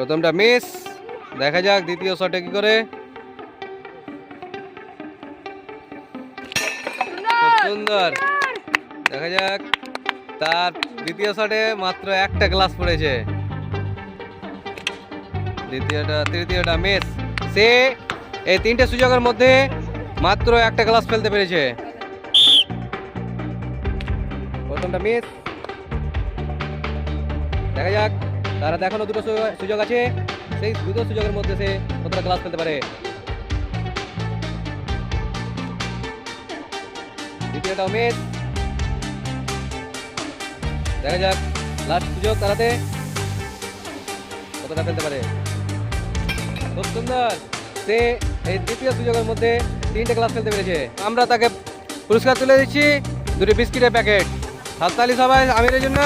প্রথমটা মিস। দেখা যাক দ্বিতীয় শটে কি করে। খুব সুন্দর। দেখা যাক তার দ্বিতীয় শটে মাত্র একটা গ্লাস পড়েছে। তৃতীয়টা মিস। সে এই তিনটে সুযোগের মধ্যে মাত্র একটা গ্লাস ফেলতে পেরেছে। প্রথমটা মিস। দেখা যাক তারা এখনো দুটো সুযোগ আছে, সেই দুটো সুযোগের মধ্যে সে কতটা গ্লাস ফেলতে পারে। দ্বিতীয়টাও মিস। দেখা যাক লাস্ট সুযোগ তারাতে কতটা ফেলতে পারে। খুব সুন্দর। সে এই তৃতীয় সুযোগের মধ্যে তিনটে গ্লাস ফেলতে পেরেছে। আমরা তাকে পুরস্কার তুলে দিচ্ছি দুটি বিস্কিটের প্যাকেট। হাততালি সবাই আমিরের জন্য।